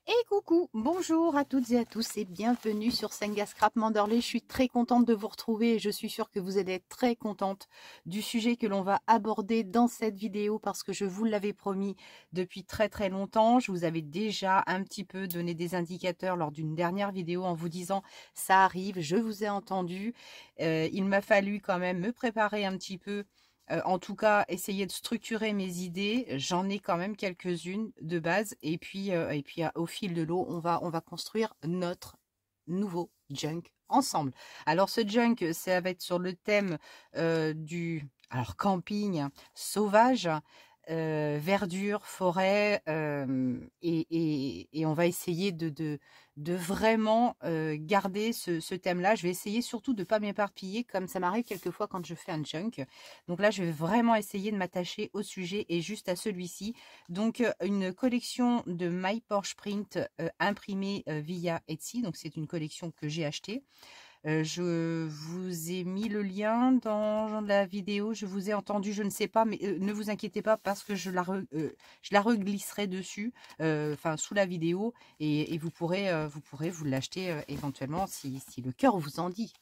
Et coucou, bonjour à toutes et à tous et bienvenue sur Senga Scrap Manderley. Je suis très contente de vous retrouver et je suis sûre que vous allez être très contente du sujet que l'on va aborder dans cette vidéo parce que je vous l'avais promis depuis très longtemps. Je vous avais déjà un petit peu donné des indicateurs lors d'une dernière vidéo en vous disant ça arrive, je vous ai entendu. Il m'a fallu quand même me préparer un petit peu. En tout cas, essayer de structurer mes idées. J'en ai quand même quelques-unes de base. Et puis, au fil de l'eau, on va construire notre nouveau junk ensemble. Alors, ce junk, ça va être sur le thème du camping sauvage. Verdure, forêt, et on va essayer de vraiment garder ce thème-là. Je vais essayer surtout de ne pas m'éparpiller comme ça m'arrive quelquefois quand je fais un junk. Donc là, je vais vraiment essayer de m'attacher au sujet et juste à celui-ci. Donc, une collection de My Porsche Print imprimée via Etsy. Donc, c'est une collection que j'ai achetée. Je vous ai mis le lien dans la vidéo, je vous ai entendu, je ne sais pas, mais ne vous inquiétez pas parce que je la reglisserai dessus, enfin sous la vidéo, et vous pourrez vous l'acheter éventuellement si le cœur vous en dit.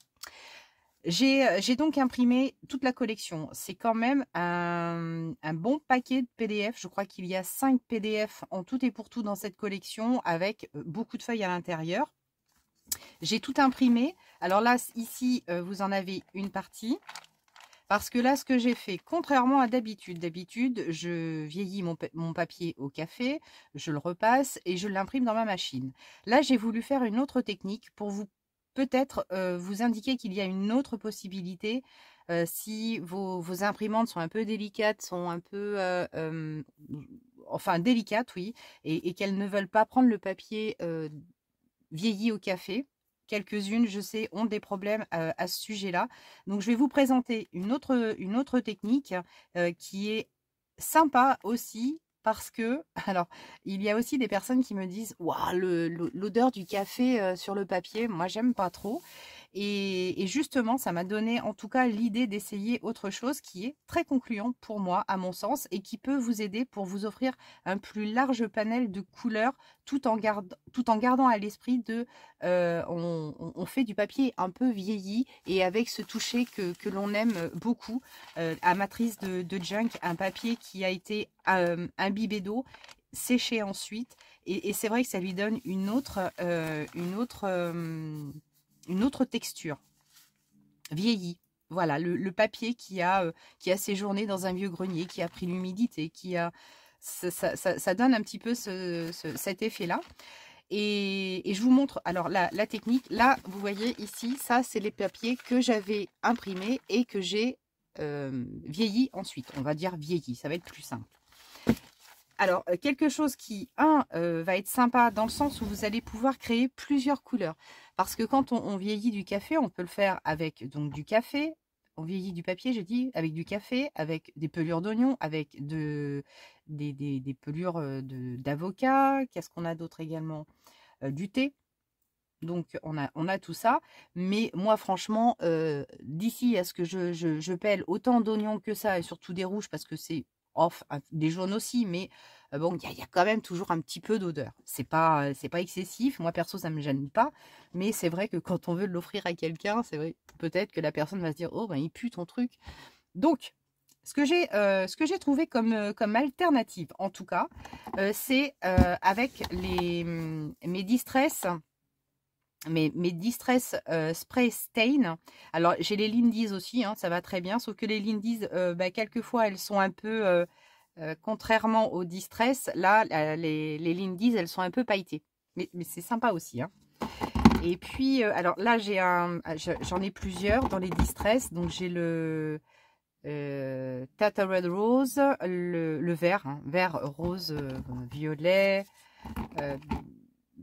J'ai donc imprimé toute la collection. C'est quand même un bon paquet de PDF. Je crois qu'il y a 5 PDF en tout et pour tout dans cette collection avec beaucoup de feuilles à l'intérieur. J'ai tout imprimé. Alors là, ici, vous en avez une partie. Parce que là, ce que j'ai fait, contrairement à d'habitude, je vieillis mon papier au café, je le repasse et je l'imprime dans ma machine. Là, j'ai voulu faire une autre technique pour vous peut-être vous indiquer qu'il y a une autre possibilité. Si vos imprimantes sont un peu délicates, sont un peu... enfin, délicates, oui, et qu'elles ne veulent pas prendre le papier vieilli au café. Quelques-unes, je sais, ont des problèmes à ce sujet-là. Donc, je vais vous présenter une autre technique qui est sympa aussi parce que, alors, il y a aussi des personnes qui me disent « Waouh, l'odeur du café sur le papier, moi, j'aime pas trop. » Et justement, ça m'a donné en tout cas l'idée d'essayer autre chose qui est très concluant pour moi, à mon sens, et qui peut vous aider pour vous offrir un plus large panel de couleurs tout en gardant à l'esprit on fait du papier un peu vieilli et avec ce toucher que l'on aime beaucoup, amatrice de junk, un papier qui a été imbibé d'eau, séché ensuite, et c'est vrai que ça lui donne une autre texture, vieillie. Voilà, le papier qui a séjourné dans un vieux grenier, qui a pris l'humidité, ça donne un petit peu cet effet-là. Et je vous montre alors la technique. Là, vous voyez ici, ça, c'est les papiers que j'avais imprimés et que j'ai vieilli ensuite. On va dire vieilli, ça va être plus simple. Alors, quelque chose qui, va être sympa dans le sens où vous allez pouvoir créer plusieurs couleurs. Parce que quand on vieillit du café, on peut le faire avec donc du café. On vieillit du papier, j'ai dit, avec du café, avec des pelures d'oignon, avec des pelures d'avocat. Qu'est-ce qu'on a d'autre également? Du thé. Donc, on a tout ça. Mais moi, franchement, d'ici à ce que je pèle autant d'oignons que ça, et surtout des rouges, parce que c'est off, des jaunes aussi, mais bon, il y a quand même toujours un petit peu d'odeur. C'est pas excessif. Moi, perso, ça me gêne pas. Mais c'est vrai que quand on veut l'offrir à quelqu'un, c'est vrai, peut-être que la personne va se dire, oh, ben, il pue ton truc. Donc, ce que j'ai trouvé comme alternative, en tout cas, c'est avec mes Distress. Mes Distress Spray Stain. Alors, j'ai les Lindy's aussi, hein, ça va très bien. Sauf que les Lindy's, quelquefois, elles sont un peu, contrairement aux Distress, là, les Lindy's, elles sont un peu pailletées. Mais c'est sympa aussi. Hein. Et puis, alors là, j'en ai plusieurs dans les Distress. Donc, j'ai le Tata Red Rose, le vert, hein, vert, rose, violet.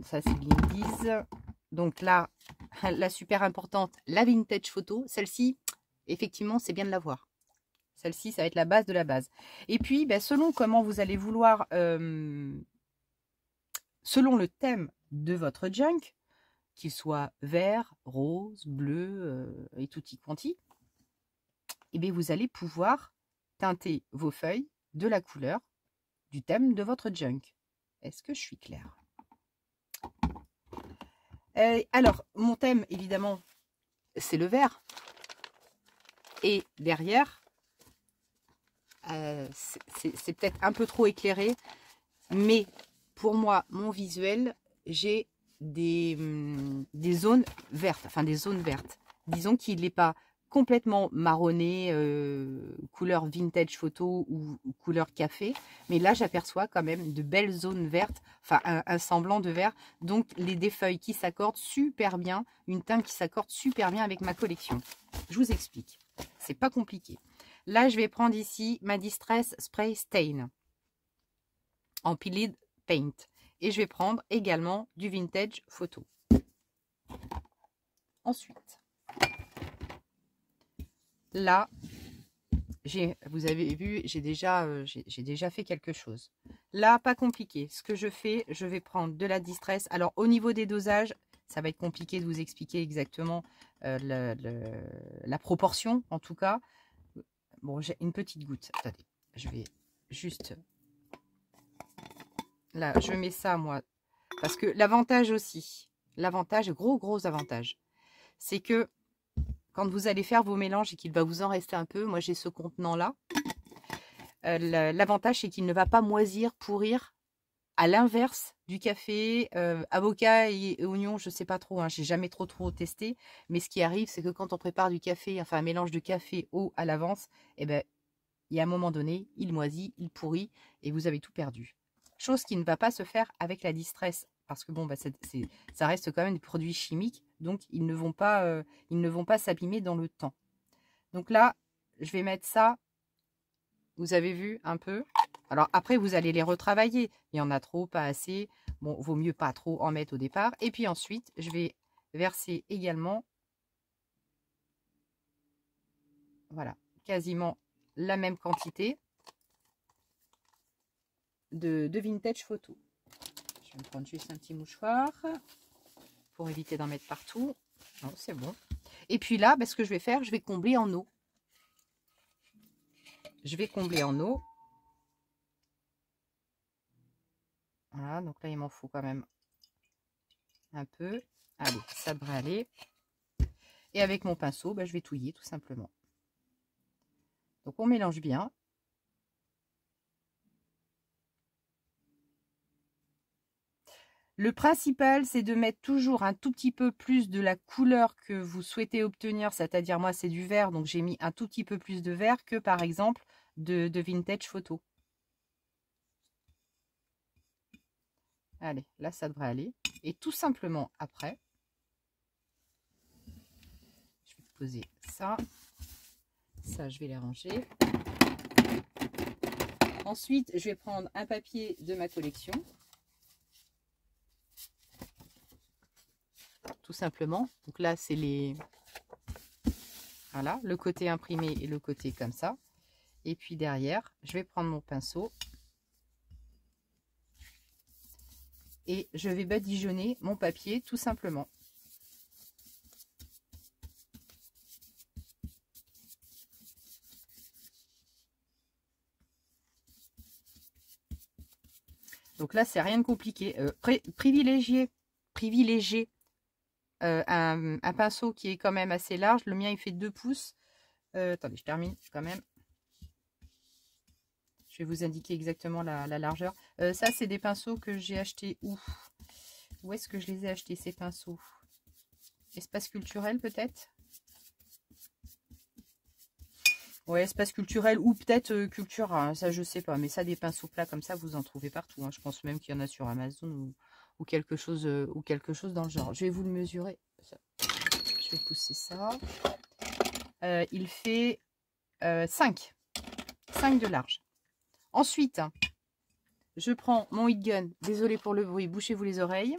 Ça, c'est Lindy's. Donc là, la super importante, la vintage photo. Celle-ci, effectivement, c'est bien de la voir. Celle-ci, ça va être la base de la base. Et puis, selon comment vous allez vouloir, selon le thème de votre junk, qu'il soit vert, rose, bleu et tutti quanti, et bien vous allez pouvoir teinter vos feuilles de la couleur du thème de votre junk. Est-ce que je suis claire? Alors, mon thème, évidemment, c'est le vert. Et derrière, c'est peut-être un peu trop éclairé, mais pour moi, mon visuel, j'ai des zones vertes, enfin des zones vertes. Disons qu'il n'est pas complètement marronné, couleur vintage photo ou couleur café, mais là j'aperçois quand même de belles zones vertes, enfin un semblant de vert, donc des feuilles qui s'accordent super bien, une teinte qui s'accorde super bien avec ma collection. Je vous explique, c'est pas compliqué. Là je vais prendre ici ma Distress Spray Stain en Peeled Paint et je vais prendre également du vintage photo. Ensuite, là, vous avez vu, j'ai déjà fait quelque chose. Là, pas compliqué. Ce que je fais, je vais prendre de la Distress. Alors, au niveau des dosages, ça va être compliqué de vous expliquer exactement la proportion, en tout cas. Bon, j'ai une petite goutte. Attendez, je vais juste... Là, je mets ça, moi. Parce que l'avantage aussi, gros avantage, c'est que quand vous allez faire vos mélanges et qu'il va vous en rester un peu, moi j'ai ce contenant-là, l'avantage c'est qu'il ne va pas moisir, pourrir, à l'inverse du café, avocat et oignon, je ne sais pas trop, hein, j'ai jamais trop testé, mais ce qui arrive c'est que quand on prépare du café, enfin un mélange de café, eau à l'avance, eh ben, il y a un moment donné, il moisit, il pourrit et vous avez tout perdu. Chose qui ne va pas se faire avec la Distress, parce que bon, bah, ça reste quand même des produits chimiques, donc ils ne vont pas s'abîmer dans le temps. Donc là, je vais mettre ça, vous avez vu un peu. Alors après, vous allez les retravailler. Il y en a trop, pas assez. Bon, vaut mieux pas trop en mettre au départ. Et puis ensuite, je vais verser également, voilà, quasiment la même quantité de vintage photo. Je vais me prendre juste un petit mouchoir pour éviter d'en mettre partout. Non, c'est bon. Et puis là, ce que je vais faire, je vais combler en eau. Je vais combler en eau. Voilà, donc là, il m'en faut quand même un peu. Allez, ça devrait aller. Et avec mon pinceau, je vais touiller tout simplement. Donc on mélange bien. Le principal, c'est de mettre toujours un tout petit peu plus de la couleur que vous souhaitez obtenir, c'est-à-dire moi c'est du vert, donc j'ai mis un tout petit peu plus de vert que par exemple de vintage photo. Allez, là ça devrait aller. Et tout simplement après, je vais poser ça, ça je vais les ranger. Ensuite, je vais prendre un papier de ma collection. Tout simplement. Donc là, c'est les... Voilà, le côté imprimé et le côté comme ça. Et puis derrière, je vais prendre mon pinceau. Et je vais badigeonner mon papier tout simplement. Donc là, c'est rien de compliqué. Privilégiez un pinceau qui est quand même assez large. Le mien, il fait 2 pouces. Attendez, je termine quand même. Je vais vous indiquer exactement la largeur. Ça, c'est des pinceaux que j'ai achetés où? Où est-ce que je les ai achetés, ces pinceaux? Espace culturel, peut-être? Ouais, espace culturel ou peut-être Cultura, hein, ça je sais pas. Mais ça, des pinceaux plats comme ça, vous en trouvez partout. Hein. Je pense même qu'il y en a sur Amazon ou quelque chose dans le genre. Je vais vous le mesurer. Je vais pousser ça. Il fait 5 de large. Ensuite, je prends mon heat gun. Désolée pour le bruit, bouchez-vous les oreilles.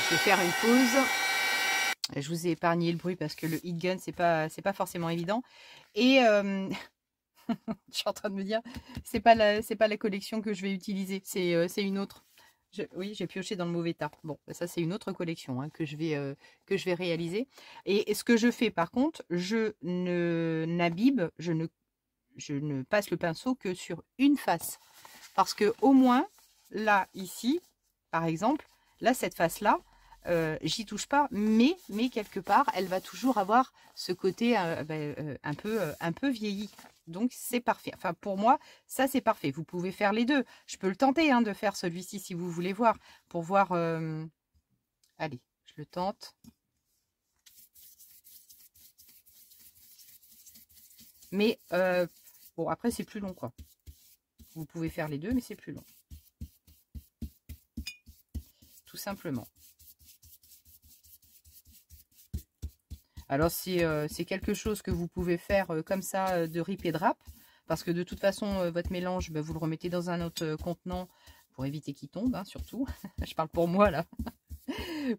Je vais faire une pause. Je vous ai épargné le bruit parce que le heat gun, c'est pas forcément évident. Et je suis en train de me dire, c'est pas la collection que je vais utiliser, c'est une autre. Oui, j'ai pioché dans le mauvais tas. Bon, ça c'est une autre collection hein, que je vais réaliser. Et ce que je fais par contre, je je ne passe le pinceau que sur une face. Parce que au moins, là, ici, par exemple, là, cette face-là, j'y touche pas, mais quelque part, elle va toujours avoir ce côté un peu vieilli. Donc, c'est parfait. Enfin, pour moi, ça, c'est parfait. Vous pouvez faire les deux. Je peux le tenter hein, de faire celui-ci si vous voulez voir. Pour voir... Allez, je le tente. Mais, bon, après, c'est plus long, quoi. Vous pouvez faire les deux, mais c'est plus long. Tout simplement. Alors, c'est quelque chose que vous pouvez faire comme ça, de rip et drap. Parce que de toute façon, votre mélange, vous le remettez dans un autre contenant pour éviter qu'il tombe, hein, surtout. Je parle pour moi, là.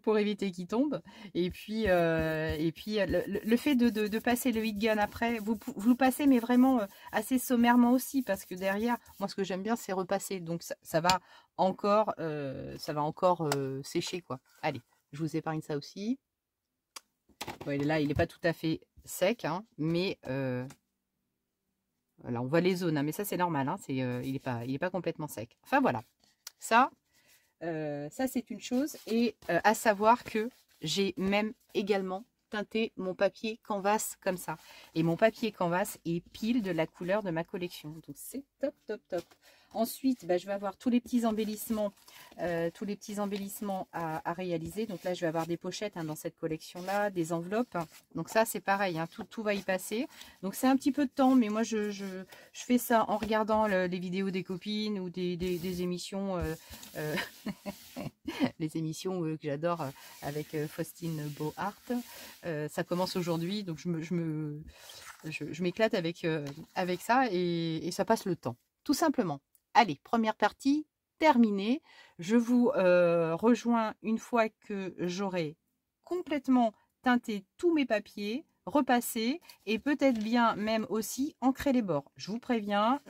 Pour éviter qu'il tombe. Et puis le fait de passer le heat gun après, vous le passez, mais vraiment assez sommairement aussi. Parce que derrière, moi, ce que j'aime bien, c'est repasser. Donc, ça va encore, sécher, quoi. Allez, je vous épargne ça aussi. Ouais, là, il n'est pas tout à fait sec, hein, mais là, on voit les zones, hein, mais ça, c'est normal. Hein, il est pas complètement sec. Enfin, voilà. Ça c'est une chose. Et à savoir que j'ai même également teinté mon papier canvas comme ça. Et mon papier canvas est pile de la couleur de ma collection. Donc, c'est top, top, top. Ensuite, je vais avoir tous les petits embellissements, à réaliser. Donc là, je vais avoir des pochettes hein, dans cette collection-là, des enveloppes. Donc ça, c'est pareil, hein, tout va y passer. Donc c'est un petit peu de temps, mais moi, je fais ça en regardant les vidéos des copines ou des émissions, les émissions que j'adore avec Faustine Bohart. Ça commence aujourd'hui, donc je m'éclate avec ça et ça passe le temps, tout simplement. Allez, première partie terminée. Je vous rejoins une fois que j'aurai complètement teinté tous mes papiers, repassé et peut-être bien même aussi ancré les bords. Je vous préviens.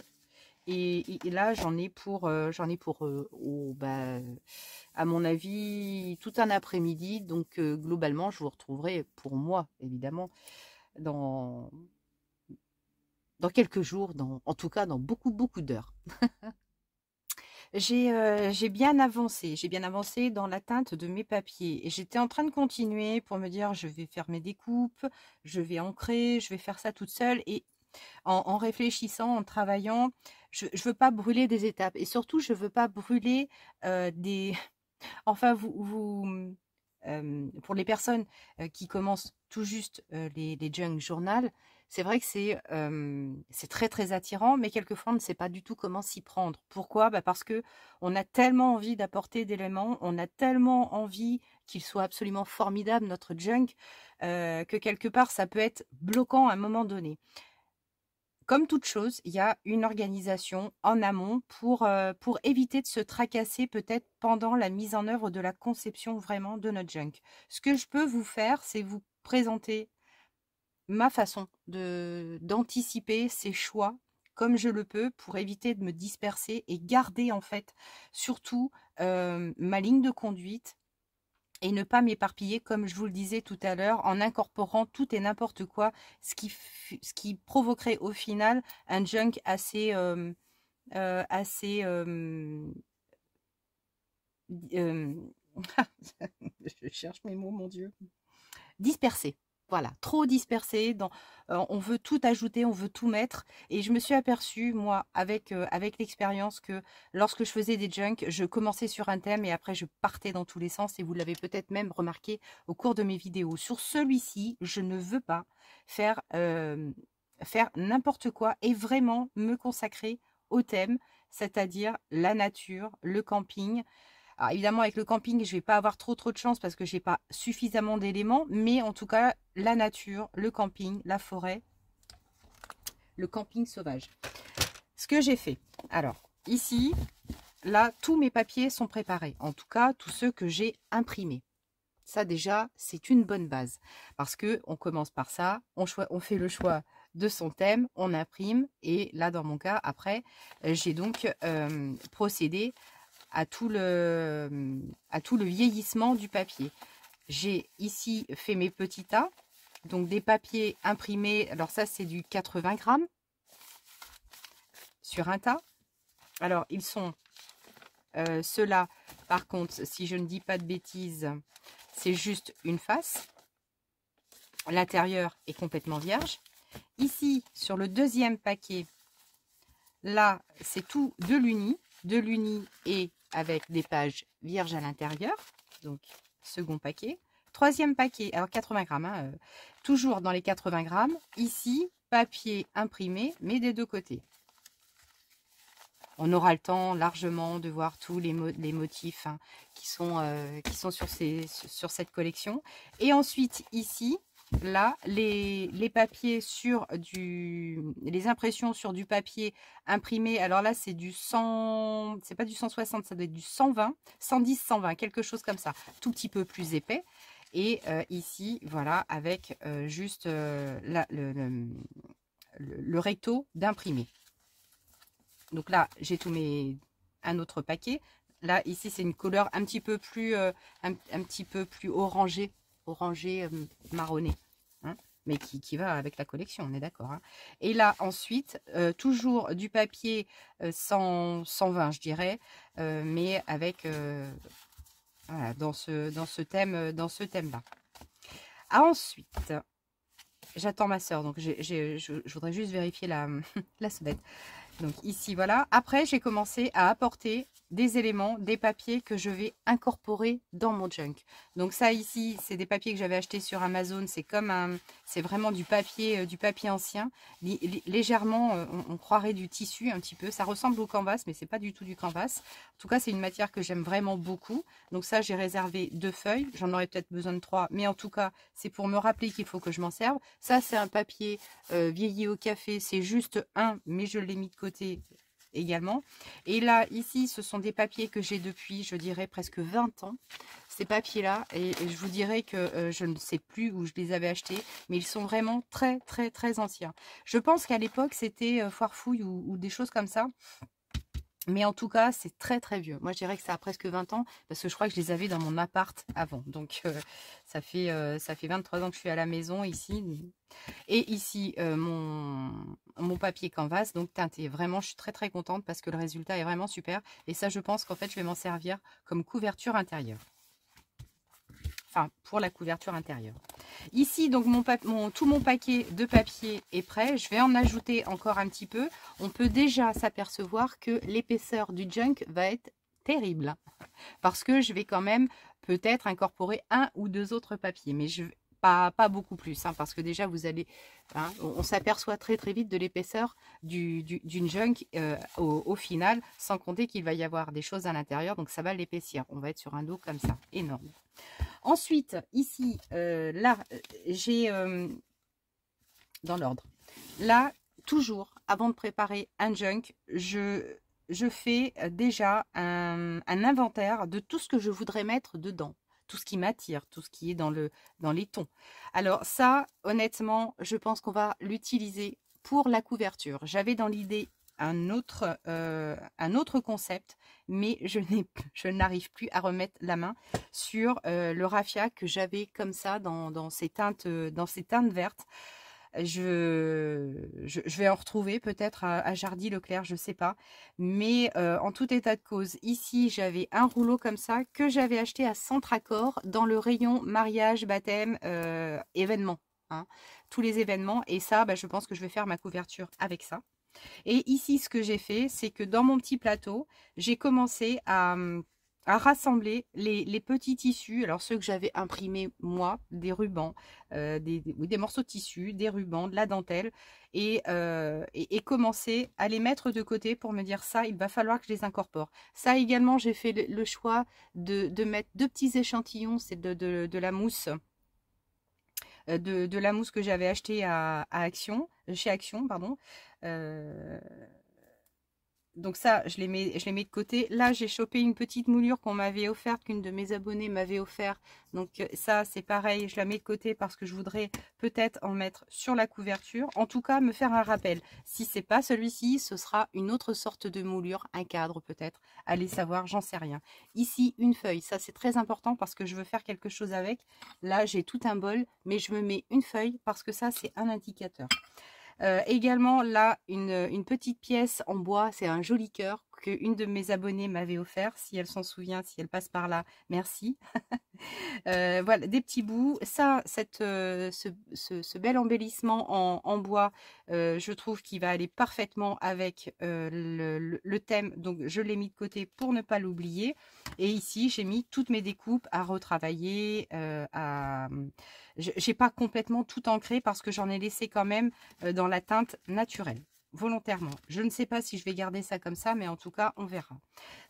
Et là, j'en ai pour à mon avis, tout un après-midi. Donc, globalement, je vous retrouverai pour moi, évidemment, dans quelques jours, en tout cas, dans beaucoup, beaucoup d'heures. J'ai bien avancé. J'ai bien avancé dans la teinte de mes papiers. Et j'étais en train de continuer pour me dire, je vais faire mes découpes, je vais ancrer, je vais faire ça toute seule. Et en réfléchissant, en travaillant, je ne veux pas brûler des étapes. Et surtout, je ne veux pas brûler des... Enfin, pour les personnes qui commencent tout juste les junk journal, c'est vrai que c'est très très attirant, mais quelquefois on ne sait pas du tout comment s'y prendre. Pourquoi? Parce que on a tellement envie d'apporter d'éléments, on a tellement envie qu'il soit absolument formidable notre junk, que quelque part ça peut être bloquant à un moment donné. Comme toute chose, il y a une organisation en amont pour éviter de se tracasser peut-être pendant la mise en œuvre de la conception vraiment de notre junk. Ce que je peux vous faire, c'est vous présenter ma façon d'anticiper ces choix comme je le peux pour éviter de me disperser et garder en fait surtout ma ligne de conduite et ne pas m'éparpiller, comme je vous le disais tout à l'heure, en incorporant tout et n'importe quoi, ce qui provoquerait au final un junk assez... je cherche mes mots, mon Dieu. Dispersé. Voilà, trop dispersé. On veut tout ajouter, on veut tout mettre. Et je me suis aperçue, moi, avec l'expérience, que lorsque je faisais des junks, je commençais sur un thème et après je partais dans tous les sens. Et vous l'avez peut-être même remarqué au cours de mes vidéos. Sur celui-ci, je ne veux pas faire n'importe quoi et vraiment me consacrer au thème, c'est-à-dire la nature, le camping. Alors évidemment, avec le camping, je ne vais pas avoir trop de chance parce que je n'ai pas suffisamment d'éléments. Mais en tout cas, la nature, le camping, la forêt, le camping sauvage. Ce que j'ai fait. Alors, ici, là, tous mes papiers sont préparés. En tout cas, tous ceux que j'ai imprimés. Ça, déjà, c'est une bonne base. Parce qu'on commence par ça. On fait le choix de son thème. On imprime. Et là, dans mon cas, après, j'ai donc procédé à tout le vieillissement du papier. J'ai ici fait mes petits tas, donc des papiers imprimés. Alors ça, c'est du 80 grammes. sur un tas. Alors, ils sont ceux-là, par contre, si je ne dis pas de bêtises, c'est juste une face. L'intérieur est complètement vierge. Ici, sur le deuxième paquet, là, c'est tout de l'uni et avec des pages vierges à l'intérieur. Donc, second paquet. Troisième paquet, alors 80 grammes, hein, toujours dans les 80 grammes. Ici, papier imprimé, mais des deux côtés. On aura le temps largement de voir tous les motifs hein, qui sont sur cette collection. Et ensuite, ici, là, les papiers sur les impressions sur du papier imprimé. Alors là, c'est du 100, c'est pas du 160, ça doit être du 120, 110, 120, quelque chose comme ça. Tout petit peu plus épais. Et ici, voilà, avec juste le recto d'imprimer. Donc là, j'ai un autre paquet. Là, ici, c'est une couleur un petit peu plus, un petit peu plus orangé marronné. Hein, mais qui va avec la collection, on est d'accord. Hein. Et là, ensuite, toujours du papier 120, je dirais, mais avec, voilà, dans ce thème-là. Ensuite, j'attends ma soeur, donc je voudrais juste vérifier la sonnette. Donc ici, voilà. Après, j'ai commencé à apporter des éléments, des papiers que je vais incorporer dans mon junk. Donc ça ici, c'est des papiers que j'avais achetés sur Amazon. C'est vraiment du papier ancien. Légèrement, on croirait du tissu un petit peu. Ça ressemble au canvas, mais c'est pas du tout du canvas. En tout cas, c'est une matière que j'aime vraiment beaucoup. Donc ça, j'ai réservé 2 feuilles. J'en aurais peut-être besoin de 3, mais en tout cas, c'est pour me rappeler qu'il faut que je m'en serve. Ça, c'est un papier vieilli au café. C'est juste un, mais je l'ai mis de côté également. Et là, ici, ce sont des papiers que j'ai depuis, je dirais, presque 20 ans. Ces papiers-là, et je vous dirais que je ne sais plus où je les avais achetés, mais ils sont vraiment très, très, très anciens. Je pense qu'à l'époque, c'était Foire Fouille ou des choses comme ça. Mais en tout cas, c'est très très vieux. Moi, je dirais que ça a presque 20 ans parce que je crois que je les avais dans mon appart avant. Donc, ça fait 23 ans que je suis à la maison ici. Et ici, mon papier canvas, donc teinté. Vraiment, je suis très très contente parce que le résultat est vraiment super. Et ça, je pense qu'en fait, je vais m'en servir comme couverture intérieure. Enfin, pour la couverture intérieure. Ici, donc, tout mon paquet de papier est prêt. Je vais en ajouter encore un petit peu. On peut déjà s'apercevoir que l'épaisseur du junk va être terrible. Parce que je vais quand même peut-être incorporer 1 ou 2 autres papiers. Mais pas beaucoup plus. Hein, parce que déjà, vous allez... Hein, on s'aperçoit très très vite de l'épaisseur d'une junk au final. Sans compter qu'il va y avoir des choses à l'intérieur. Donc, ça va l'épaissir. On va être sur un dos comme ça. Énorme. Ensuite, ici, là, j'ai, dans l'ordre, là, toujours, avant de préparer un junk, je fais déjà un inventaire de tout ce que je voudrais mettre dedans, tout ce qui m'attire, tout ce qui est dans les tons. Alors ça, honnêtement, je pense qu'on va l'utiliser pour la couverture. J'avais dans l'idée un autre concept, mais je n'arrive plus à remettre la main sur le raffia que j'avais comme ça dans ces teintes vertes. Je vais en retrouver peut-être à Jardy Leclerc, je sais pas. Mais en tout état de cause, ici j'avais un rouleau comme ça que j'avais acheté à Centracor dans le rayon mariage, baptême, événements. Hein, tous les événements. Et ça, bah, je pense que je vais faire ma couverture avec ça. Et ici, ce que j'ai fait, c'est que dans mon petit plateau, j'ai commencé à rassembler les petits tissus. Alors, ceux que j'avais imprimés, moi, des rubans, des morceaux de tissu, des rubans, de la dentelle, et commencer à les mettre de côté pour me dire ça, il va falloir que je les incorpore. Ça également, j'ai fait le choix de mettre 2 petits échantillons, c'est de la mousse. De la mousse que j'avais achetée chez Action, pardon. Donc ça, je les mets de côté. Là, j'ai chopé une petite moulure qu'on m'avait offerte, qu'une de mes abonnées m'avait offert. Donc ça, c'est pareil, je la mets de côté parce que je voudrais peut-être en mettre sur la couverture. En tout cas, me faire un rappel. Si c'est pas celui-ci, ce sera une autre sorte de moulure, un cadre peut-être. Allez savoir, j'en sais rien. Ici, une feuille. Ça, c'est très important parce que je veux faire quelque chose avec. Là, j'ai tout un bol, mais je me mets une feuille parce que ça, c'est un indicateur. Également là, une petite pièce en bois, c'est un joli cœur qu'une de mes abonnées m'avait offert. Si elle s'en souvient, si elle passe par là, merci. Voilà, des petits bouts. Ça, ce bel embellissement en bois, je trouve qu'il va aller parfaitement avec le thème. Donc, je l'ai mis de côté pour ne pas l'oublier. Et ici, j'ai mis toutes mes découpes à retravailler. J'ai pas complètement tout ancré parce que j'en ai laissé quand même dans la teinte naturelle. Volontairement. Je ne sais pas si je vais garder ça comme ça, mais en tout cas, on verra.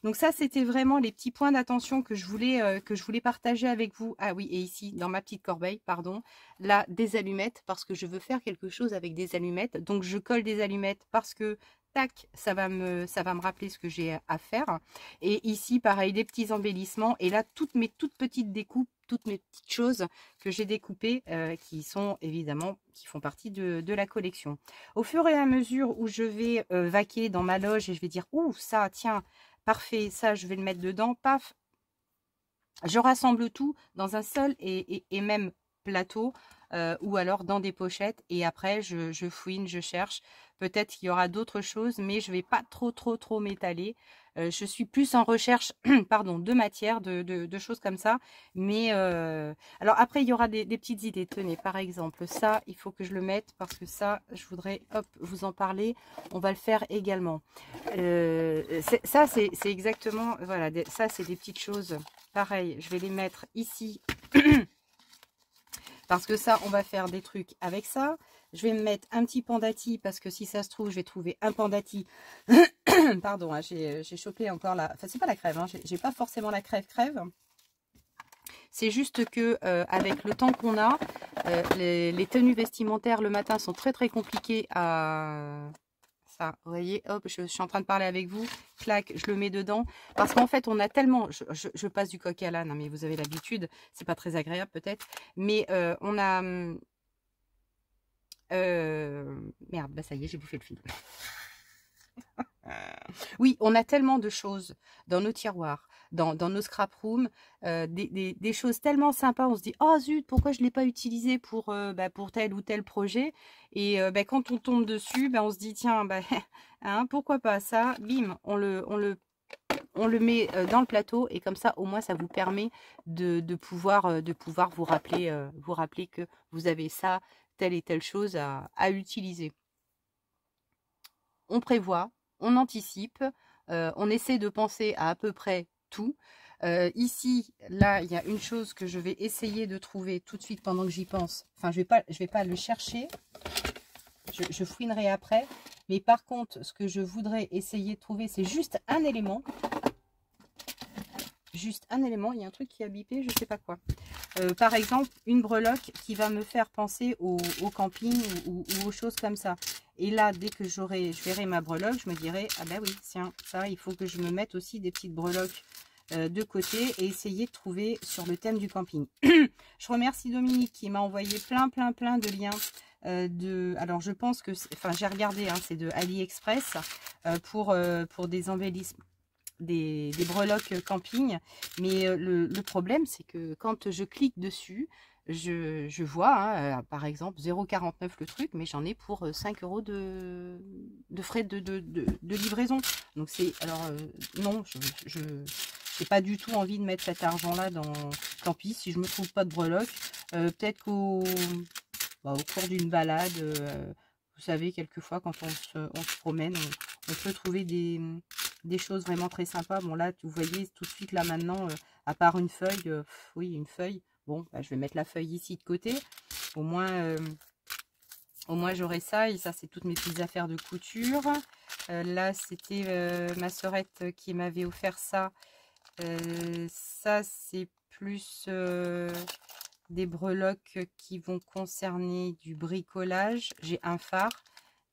Donc ça, c'était vraiment les petits points d'attention que je voulais partager avec vous. Ah oui, et ici, dans ma petite corbeille, pardon, là, des allumettes, parce que je veux faire quelque chose avec des allumettes. Donc, je colle des allumettes parce que, tac, ça va me rappeler ce que j'ai à faire. Et ici, pareil, des petits embellissements. Et là, toutes mes toutes petites découpes, toutes mes petites choses que j'ai découpées, qui sont évidemment, qui font partie de la collection. Au fur et à mesure où je vais vaquer dans ma loge et je vais dire, ouh, ça, tiens, parfait, ça, je vais le mettre dedans, paf, je rassemble tout dans un seul et même plateau ou alors dans des pochettes et après, je fouine, je cherche. Peut-être qu'il y aura d'autres choses, mais je vais pas trop m'étaler. Je suis plus en recherche pardon, de matière, de choses comme ça. Mais alors après, il y aura des petites idées. Tenez, par exemple, ça, il faut que je le mette parce que ça, je voudrais hop, vous en parler. On va le faire également. Ça, c'est exactement, voilà, ça, c'est des petites choses. Pareil, je vais les mettre ici. Parce que ça, on va faire des trucs avec ça. Je vais me mettre un petit pandati parce que si ça se trouve, je vais trouver un pandati. Pardon, hein, j'ai chopé encore la... Enfin, c'est pas la crève, hein, j'ai pas forcément la crève. C'est juste que avec le temps qu'on a, les tenues vestimentaires le matin sont très compliquées à... Ça, vous voyez, hop, je suis en train de parler avec vous, clac, je le mets dedans. Parce qu'en fait, on a tellement... Je passe du coq à l'âne, hein, mais vous avez l'habitude, c'est pas très agréable peut-être. Mais on a... merde, bah ça y est, j'ai bouffé le fil. Oui, on a tellement de choses dans nos tiroirs, dans nos scrap rooms, des choses tellement sympas. On se dit, oh zut, pourquoi je ne l'ai pas utilisé pour tel ou tel projet. Et quand on tombe dessus, on se dit, tiens, hein, pourquoi pas ça. Bim, on le met dans le plateau et comme ça, au moins, ça vous permet de pouvoir vous rappeler que vous avez ça, telle et telle chose à utiliser. On prévoit, on anticipe, on essaie de penser à peu près tout. Ici, là, il y a une chose que je vais essayer de trouver tout de suite pendant que j'y pense. Enfin, je vais pas le chercher. Je fouinerai après. Mais par contre, ce que je voudrais essayer de trouver, c'est juste un élément. Juste un élément. Il y a un truc qui a bipé, je ne sais pas quoi. Par exemple, une breloque qui va me faire penser au camping ou aux choses comme ça. Et là, dès que je verrai ma breloque, je me dirai, ah ben oui, tiens, ça, il faut que je me mette aussi des petites breloques de côté et essayer de trouver sur le thème du camping. Je remercie Dominique qui m'a envoyé plein de liens. Alors, je pense que, enfin, j'ai regardé, hein, c'est de AliExpress pour des embellissements. Des breloques camping, mais le problème c'est que quand je clique dessus, je vois hein, par exemple 0,49 le truc, mais j'en ai pour 5 € de frais de livraison. Donc c'est alors non, je n'ai pas du tout envie de mettre cet argent là dans... Tant pis si je me trouve pas de breloques, peut-être qu'au cours d'une balade, vous savez, quelquefois quand on se promène, on peut trouver des choses vraiment très sympas. Bon là, vous voyez tout de suite là maintenant, à part une feuille, oui une feuille. Bon, je vais mettre la feuille ici de côté. Au moins j'aurai ça. Et ça, c'est toutes mes petites affaires de couture. Là, c'était ma sœurette qui m'avait offert ça. Ça, c'est plus des breloques qui vont concerner du bricolage. J'ai un phare.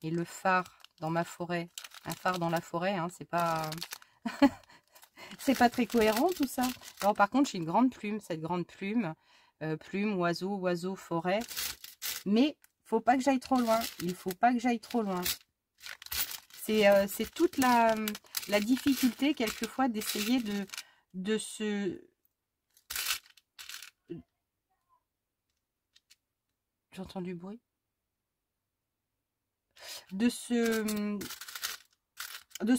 Et le phare dans ma forêt, un phare dans la forêt, hein, c'est pas c'est pas très cohérent tout ça. Alors par contre, j'ai une grande plume, cette grande plume, plume, oiseau, forêt. Mais faut pas que j'aille trop loin. Il faut pas que j'aille trop loin. C'est toute la difficulté quelquefois d'essayer de se... J'entends du bruit. de se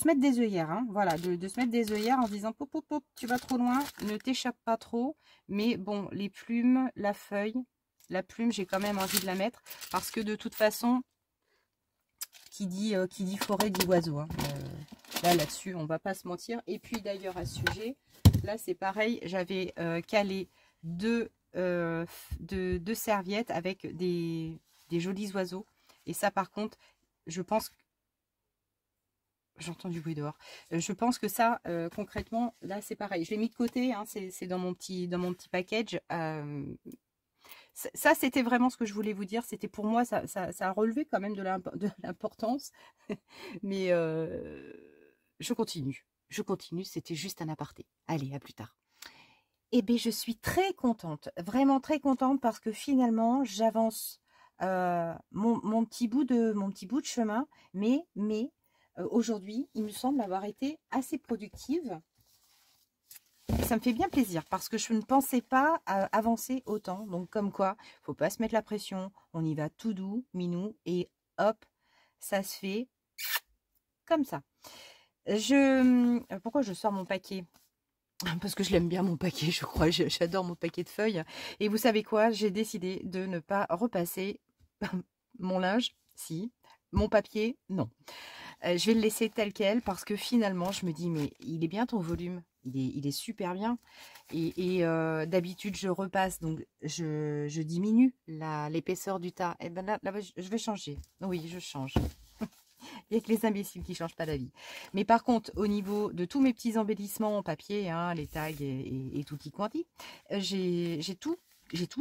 mettre des œillères, hein, voilà, de se mettre des œillères en se disant, pop, pop, pop, tu vas trop loin, ne t'échappe pas trop, mais bon, les plumes, la feuille, la plume, j'ai quand même envie de la mettre, parce que de toute façon, qui dit forêt, dit oiseau, hein. Là-dessus, on va pas se mentir, et puis d'ailleurs, à ce sujet, là, c'est pareil, j'avais calé deux serviettes avec des jolis oiseaux, et ça, par contre, je pense. J'entends du bruit dehors. Je pense que ça, concrètement, là, c'est pareil. Je l'ai mis de côté, hein, c'est dans mon petit package. Ça, c'était vraiment ce que je voulais vous dire. C'était pour moi, ça a relevé quand même de l'importance. Mais je continue. Je continue, c'était juste un aparté. Allez, à plus tard. Eh bien, je suis très contente, vraiment très contente parce que finalement, j'avance mon petit bout de chemin, mais aujourd'hui, il me semble avoir été assez productive. Et ça me fait bien plaisir parce que je ne pensais pas avancer autant. Donc, comme quoi, il ne faut pas se mettre la pression. On y va tout doux, minou, et hop, ça se fait comme ça. Pourquoi je sors mon paquet? Parce que je l'aime bien mon paquet, je crois. J'adore mon paquet de feuilles. Et vous savez quoi? J'ai décidé de ne pas repasser mon linge, si. Mon papier, non. Je vais le laisser tel quel parce que finalement, je me dis, mais il est bien ton volume. Il est super bien. Et d'habitude, je repasse, donc je diminue l'épaisseur du tas. Et ben là, je vais changer. Oui, je change. Il n'y a que les imbéciles qui ne changent pas d'avis. Mais par contre, au niveau de tous mes petits embellissements en papier, hein, les tags et tutti quanti, j'ai tout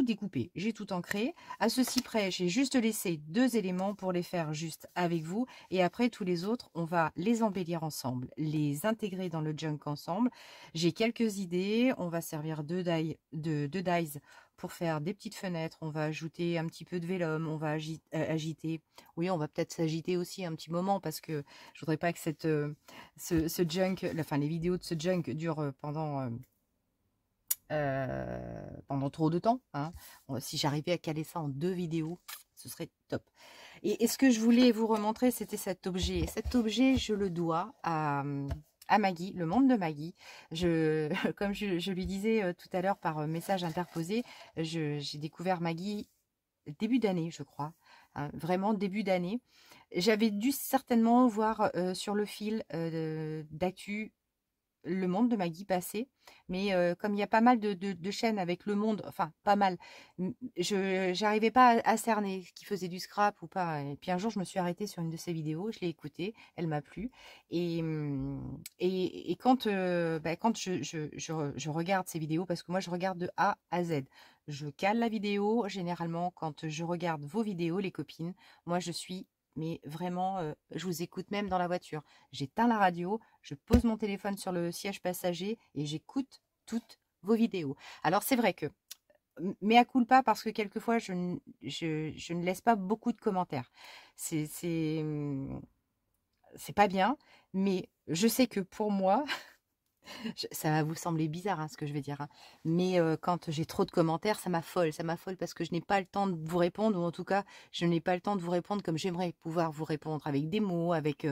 découpé, j'ai tout ancré. À ceci près, j'ai juste laissé 2 éléments pour les faire juste avec vous. Et après, tous les autres, on va les embellir ensemble, les intégrer dans le junk ensemble. J'ai quelques idées. On va servir de dies pour faire des petites fenêtres. On va ajouter un petit peu de vélum. On va agiter. Oui, on va peut-être s'agiter aussi un petit moment parce que je voudrais pas que ce junk, enfin les vidéos de ce junk durent pendant trop de temps, hein. Si j'arrivais à caler ça en 2 vidéos, ce serait top. Et ce que je voulais vous remontrer, c'était cet objet. Cet objet, je le dois à Maggie, le monde de Maggie. Comme je lui disais tout à l'heure par message interposé, j'ai découvert Maggie début d'année, je crois. Hein, vraiment début d'année. J'avais dû certainement voir sur le fil d'actu le monde de Maggie passé, mais comme il y a pas mal de chaînes avec le monde, enfin pas mal, je n'arrivais pas à cerner ce qui faisait du scrap ou pas. Et puis un jour, je me suis arrêtée sur une de ses vidéos, je l'ai écoutée, elle m'a plu. Et quand je regarde ces vidéos, parce que moi je regarde de A à Z, je cale la vidéo, généralement quand je regarde vos vidéos, les copines, moi je suis mais vraiment, je vous écoute même dans la voiture. J'éteins la radio, je pose mon téléphone sur le siège passager et j'écoute toutes vos vidéos. Alors c'est vrai que, mea culpa, parce que quelquefois je ne laisse pas beaucoup de commentaires. C'est pas bien, mais je sais que pour moi, ça va vous sembler bizarre, hein, ce que je vais dire, hein. Mais quand j'ai trop de commentaires, ça m'affole parce que je n'ai pas le temps de vous répondre, ou en tout cas, je n'ai pas le temps de vous répondre comme j'aimerais pouvoir vous répondre, avec des mots, avec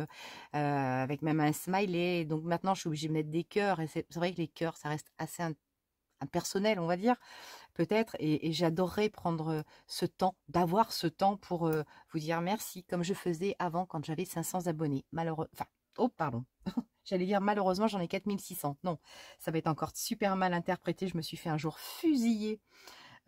même un smiley. Donc maintenant, je suis obligée de mettre des cœurs, et c'est vrai que les cœurs, ça reste assez impersonnel, on va dire, peut-être, et j'adorerais prendre ce temps, d'avoir ce temps pour vous dire merci, comme je faisais avant quand j'avais 500 abonnés. Malheureux, enfin, oh pardon, j'allais dire malheureusement j'en ai 4600. Non, ça va être encore super mal interprété. Je me suis fait un jour fusiller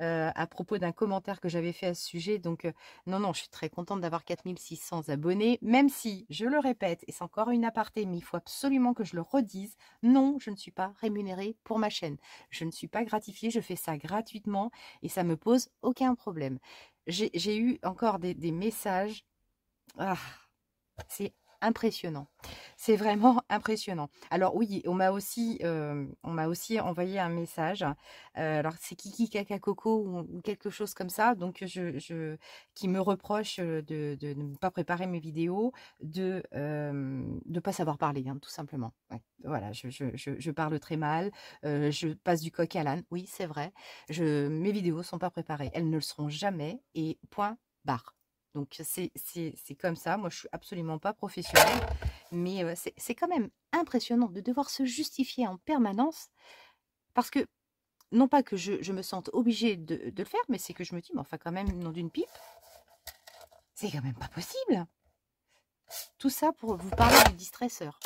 à propos d'un commentaire que j'avais fait à ce sujet. Donc non, je suis très contente d'avoir 4600 abonnés, même si, je le répète, et c'est encore une aparté, mais il faut absolument que je le redise, non, je ne suis pas rémunérée pour ma chaîne. Je ne suis pas gratifiée, je fais ça gratuitement et ça me pose aucun problème. J'ai eu encore des messages. Ah, c'est impressionnant. C'est vraiment impressionnant. Alors oui, on m'a aussi envoyé un message. Alors c'est Kiki Kaka Coco ou quelque chose comme ça. Donc qui me reproche de ne pas préparer mes vidéos, de pas savoir parler, hein, tout simplement. Ouais, voilà, je parle très mal. Je passe du coq à l'âne. Oui, c'est vrai. Mes vidéos sont pas préparées. Elles ne le seront jamais. Et point barre. Donc, c'est comme ça. Moi, je suis absolument pas professionnelle. Mais c'est quand même impressionnant de devoir se justifier en permanence. Parce que, non pas que je me sente obligée de le faire, mais c'est que je me dis, mais enfin, quand même, nom d'une pipe, c'est quand même pas possible. Tout ça pour vous parler du distresseur.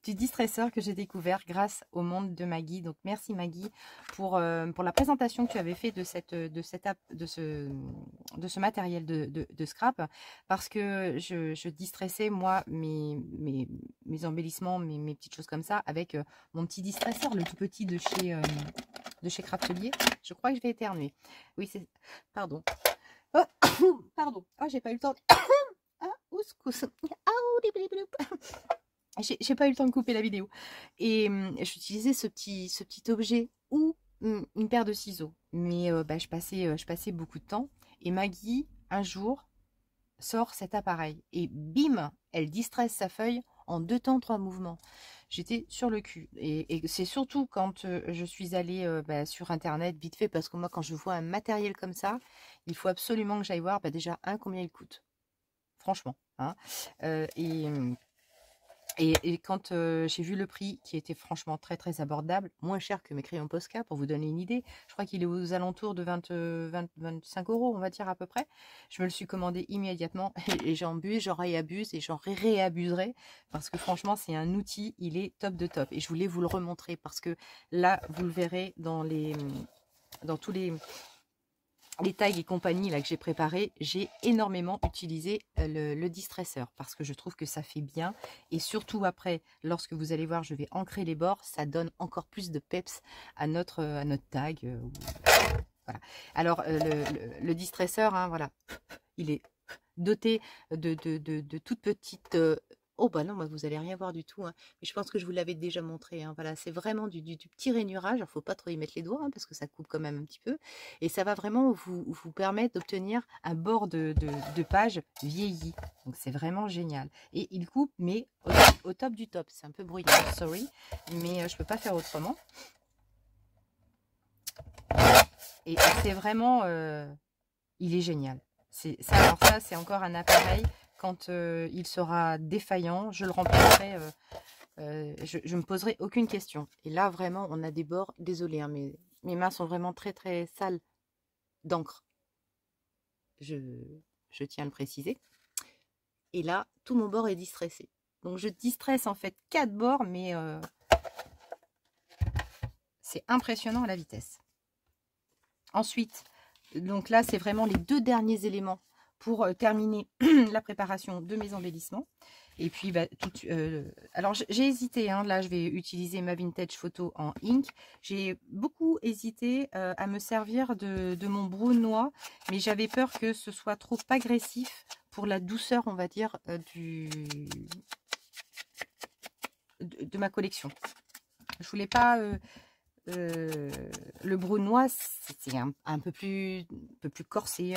Du distresseur que j'ai découvert grâce au monde de Maggie. Donc merci Maggie pour la présentation que tu avais fait de ce matériel de scrap, parce que je distressais moi mes embellissements, mes petites choses comme ça avec mon petit distresseur, le tout petit de chez Craftelier. Je crois que je vais éternuer. Oui, c'est... Pardon. Oh, pardon. Oh, j'ai pas eu le temps. Ah, ouscous. J'ai pas eu le temps de couper la vidéo. Et j'utilisais ce petit objet ou une paire de ciseaux. Mais je passais beaucoup de temps. Et Maggie, un jour, sort cet appareil. Et bim, elle distresse sa feuille en 2 temps, 3 mouvements. J'étais sur le cul. Et c'est surtout quand je suis allée sur Internet, vite fait, parce que moi, quand je vois un matériel comme ça, il faut absolument que j'aille voir déjà, combien il coûte. Franchement. Hein. Et quand j'ai vu le prix, qui était franchement très très abordable, moins cher que mes crayons Posca, pour vous donner une idée, je crois qu'il est aux alentours de 25 €, on va dire à peu près. Je me le suis commandé immédiatement et j'en buse, j'en réabuse et j'en réabuserai, parce que franchement c'est un outil, il est top de top. Et je voulais vous le remontrer parce que là, vous le verrez dans tous les tags et compagnie là que j'ai préparé, j'ai énormément utilisé le distresseur parce que je trouve que ça fait bien, et surtout après, lorsque vous allez voir, je vais ancrer les bords, ça donne encore plus de peps à notre tag. Voilà. Alors le distresseur, hein, voilà, il est doté de toutes petites... Oh bah non, moi vous allez rien voir du tout, hein. Mais je pense que je vous l'avais déjà montré, hein. Voilà, c'est vraiment du petit rainurage. Il ne faut pas trop y mettre les doigts, hein, parce que ça coupe quand même un petit peu. Et ça va vraiment vous permettre d'obtenir un bord de page vieilli. Donc c'est vraiment génial. Et il coupe, mais au top du top. C'est un peu bruyant, sorry, mais je ne peux pas faire autrement. Et c'est vraiment... il est génial. Alors ça, c'est encore un appareil. Quand il sera défaillant, je le remplacerai. Je me poserai aucune question. Et là, vraiment, on a des bords. Désolée, hein, mais mes mains sont vraiment très très sales d'encre. Je tiens à le préciser. Et là, tout mon bord est distressé. Donc je distresse en fait 4 bords, mais c'est impressionnant à la vitesse. Ensuite, donc là, c'est vraiment les 2 derniers éléments pour terminer la préparation de mes embellissements. Et puis, alors j'ai hésité, hein, là je vais utiliser ma Vintage Photo en ink. J'ai beaucoup hésité à me servir de mon brunois, mais j'avais peur que ce soit trop agressif pour la douceur, on va dire, de ma collection. Je voulais pas... le brunois, c'est un peu plus corsé,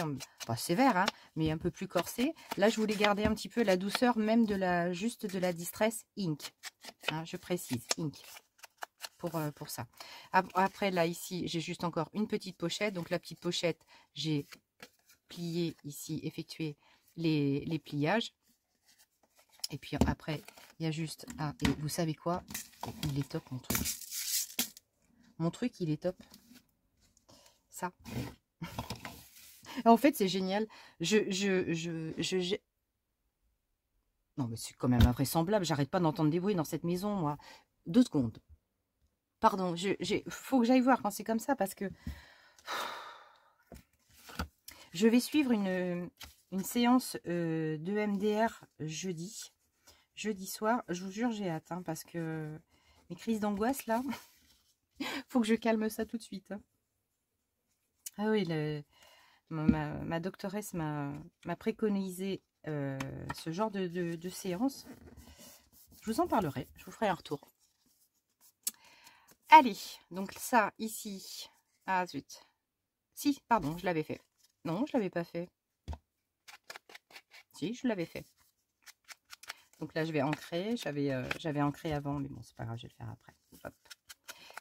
pas sévère, hein, mais un peu plus corsé. Là, je voulais garder un petit peu la douceur même juste de la Distress Ink, hein, je précise, Ink, pour ça. Après, là, ici, j'ai juste encore une petite pochette. Donc, la petite pochette, j'ai plié ici, effectué les pliages. Et puis après, il y a juste... Ah, et vous savez quoi? Il est top, mon truc. Mon truc, il est top. Ça. En fait, c'est génial. Non, mais c'est quand même invraisemblable. J'arrête pas d'entendre des bruits dans cette maison, moi. 2 secondes. Pardon, faut que j'aille voir quand c'est comme ça, parce que je vais suivre une séance de MDR jeudi soir. Je vous jure, j'ai hâte, hein, parce que mes crises d'angoisse, là, faut que je calme ça tout de suite. Hein. Ah oui, ma doctoresse m'a préconisé ce genre de séance. Je vous en parlerai, je vous ferai un retour. Allez, donc ça, ici. Ah zut. Si, pardon, je l'avais fait. Non, je l'avais pas fait. Si, je l'avais fait. Donc là, je vais ancrer. J'avais ancré avant, mais bon, c'est pas grave, je vais le faire après. Hop.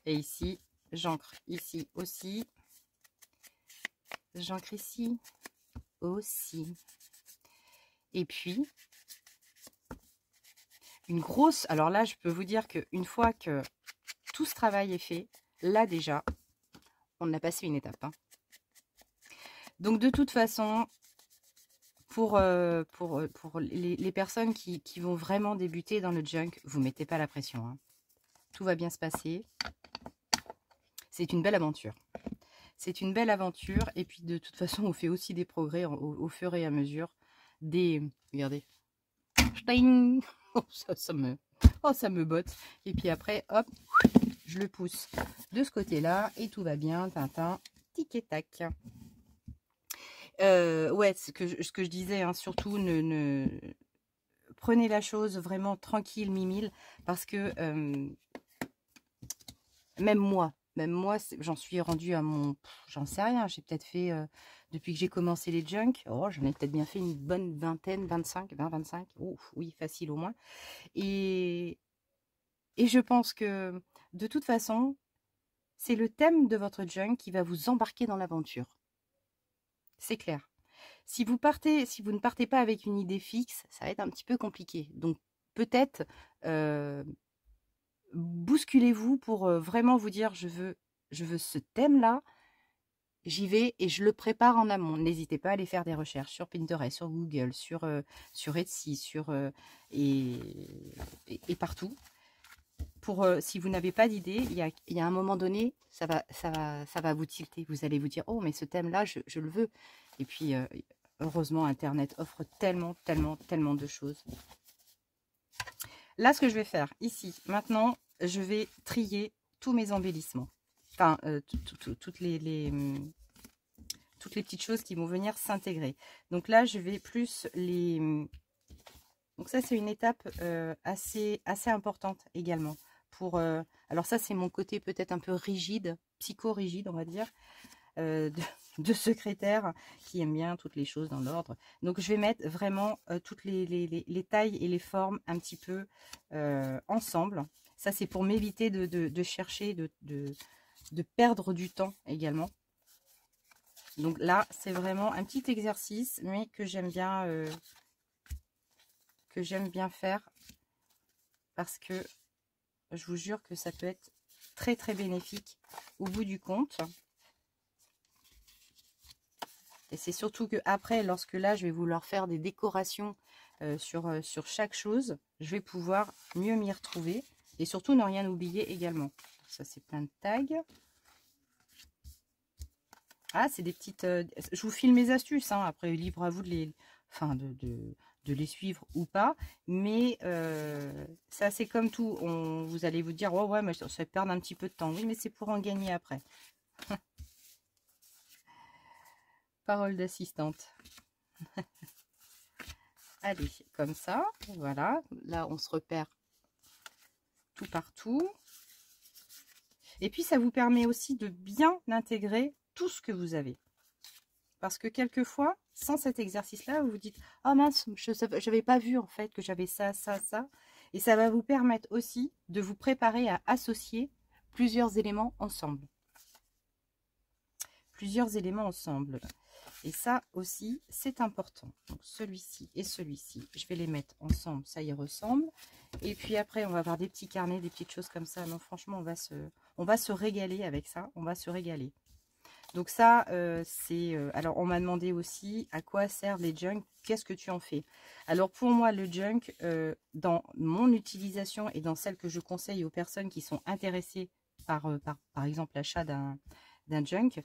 Et ici, j'ancre ici aussi. J'ancre ici. aussi. Et puis, une grosse... Alors là, je peux vous dire qu'une fois que tout ce travail est fait, là déjà, on a passé une étape. Hein. Donc de toute façon, pour les personnes qui vont vraiment débuter dans le junk, vous ne mettez pas la pression. Hein. Tout va bien se passer. C'est une belle aventure. C'est une belle aventure. Et puis de toute façon, on fait aussi des progrès au fur et à mesure. Regardez. Oh, ça me botte. Et puis après, hop, je le pousse de ce côté-là. Et tout va bien. Tintin, tic et tac. Ouais, ce que je disais, hein, surtout prenez la chose vraiment tranquille, mimile, parce que même moi, j'en suis rendue à mon... J'en sais rien, j'ai peut-être fait, depuis que j'ai commencé les junk, oh, j'en ai peut-être bien fait une bonne vingtaine, 25, 20, 25, ouf, oui, facile au moins. Et je pense que, de toute façon, c'est le thème de votre junk qui va vous embarquer dans l'aventure. C'est clair. Si vous ne partez pas avec une idée fixe, ça va être un petit peu compliqué. Donc, peut-être... bousculez-vous pour vraiment vous dire je veux ce thème-là, j'y vais et je le prépare en amont. N'hésitez pas à aller faire des recherches sur Pinterest, sur Google, sur Etsy, et partout. Pour si vous n'avez pas d'idée, il y a un moment donné, ça va vous tilter. Vous allez vous dire oh mais ce thème-là, je le veux. Et puis heureusement, Internet offre tellement de choses. Là, ce que je vais faire ici, maintenant, je vais trier tous mes embellissements. Enfin, toutes les petites choses qui vont venir s'intégrer. Donc là, je vais plus les... Donc ça, c'est une étape assez importante également. Alors ça, c'est mon côté peut-être un peu rigide, psycho-rigide, on va dire, de secrétaire qui aime bien toutes les choses dans l'ordre. Donc je vais mettre vraiment toutes les tailles et les formes un petit peu ensemble. Ça c'est pour m'éviter de chercher, de perdre du temps également. Donc là c'est vraiment un petit exercice mais que j'aime bien faire parce que je vous jure que ça peut être très bénéfique au bout du compte. Et c'est surtout que après, lorsque là, je vais vouloir faire des décorations sur chaque chose, je vais pouvoir mieux m'y retrouver. Et surtout, ne rien oublier également. Ça, c'est plein de tags. Ah, c'est des petites... je vous file mes astuces. Hein. Après, libre à vous de les suivre ou pas. Mais ça, c'est comme tout. Vous allez vous dire, oh, ouais, mais ça va perdre un petit peu de temps. Oui, mais c'est pour en gagner après. Parole d'assistante. Allez, comme ça, voilà. Là, on se repère tout partout. Et puis, ça vous permet aussi de bien intégrer tout ce que vous avez. Parce que quelquefois, sans cet exercice-là, vous vous dites « Oh mince, je n'avais pas vu en fait que j'avais ça, ça, ça. » Et ça va vous permettre aussi de vous préparer à associer plusieurs éléments ensemble. Plusieurs éléments ensemble. Et ça aussi, c'est important. Donc celui-ci et celui-ci, je vais les mettre ensemble, ça y ressemble. Et puis après, on va avoir des petits carnets, des petites choses comme ça. Non, franchement, on va se régaler avec ça. On va se régaler. Donc ça, c'est... alors, on m'a demandé aussi à quoi servent les junks. Qu'est-ce que tu en fais? Alors, pour moi, le junk, dans mon utilisation et dans celle que je conseille aux personnes qui sont intéressées par exemple, l'achat d'un junk,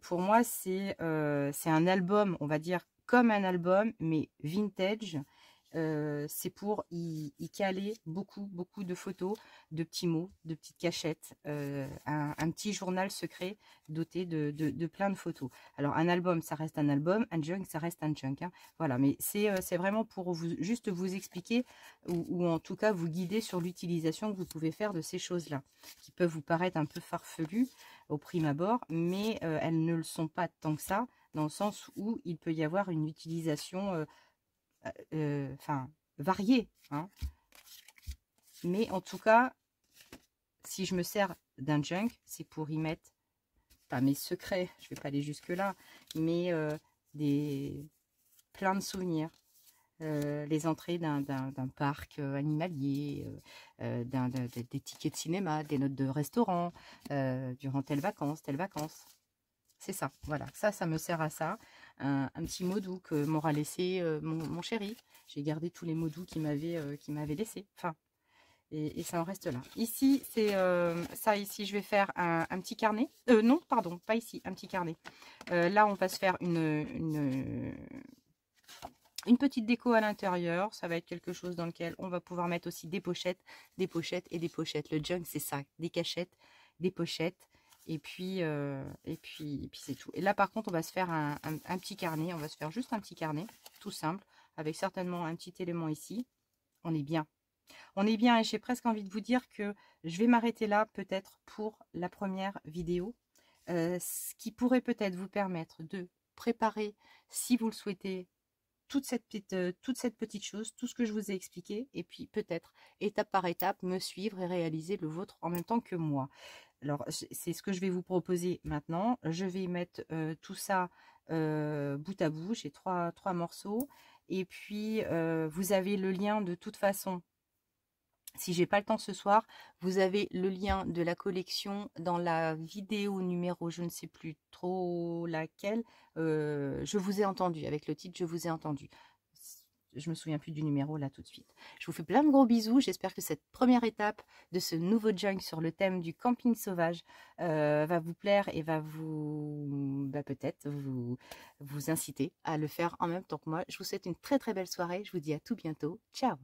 pour moi c'est un album, on va dire comme un album mais vintage. C'est pour y caler beaucoup de photos, de petits mots, de petites cachettes, un petit journal secret doté de plein de photos. Alors un album ça reste un album, un junk ça reste un junk, hein. Voilà, mais c'est vraiment pour juste vous expliquer ou en tout cas vous guider sur l'utilisation que vous pouvez faire de ces choses là qui peuvent vous paraître un peu farfelues au prime abord, mais elles ne le sont pas tant que ça, dans le sens où il peut y avoir une utilisation variée, hein. Mais en tout cas, si je me sers d'un junk, c'est pour y mettre, pas mes secrets, je vais pas aller jusque là, mais plein de souvenirs. Les entrées d'un parc animalier, des tickets de cinéma, des notes de restaurant, durant telle vacances, telle vacances. C'est ça, voilà, ça me sert à ça. Un petit mot doux que m'aura laissé mon chéri. J'ai gardé tous les mots doux qu'il m'avait laissé. Enfin, et ça en reste là. Ici, c'est ça, ici, je vais faire un petit carnet. Non, pardon, pas ici, un petit carnet. Là, on va se faire une petite déco à l'intérieur. Ça va être quelque chose dans lequel on va pouvoir mettre aussi des pochettes et des pochettes. Le junk, c'est ça, des cachettes, des pochettes. Et puis c'est tout. Et là, par contre, on va se faire un petit carnet. On va se faire juste un petit carnet, tout simple, avec certainement un petit élément ici. On est bien. On est bien et j'ai presque envie de vous dire que je vais m'arrêter là peut-être pour la première vidéo. Ce qui pourrait peut-être vous permettre de préparer, si vous le souhaitez, toute cette petite chose, tout ce que je vous ai expliqué, et puis peut-être, étape par étape, me suivre et réaliser le vôtre en même temps que moi. Alors, c'est ce que je vais vous proposer maintenant. Je vais mettre tout ça bout à bout. J'ai trois morceaux. Et puis, vous avez le lien de toute façon. Si j'ai pas le temps ce soir, vous avez le lien de la collection dans la vidéo numéro, je ne sais plus trop laquelle. Je vous ai entendu, avec le titre, je vous ai entendu. Je me souviens plus du numéro là tout de suite. Je vous fais plein de gros bisous. J'espère que cette première étape de ce nouveau junk sur le thème du camping sauvage va vous plaire et va vous peut-être vous inciter à le faire en même temps que moi. Je vous souhaite une très très belle soirée. Je vous dis à tout bientôt. Ciao!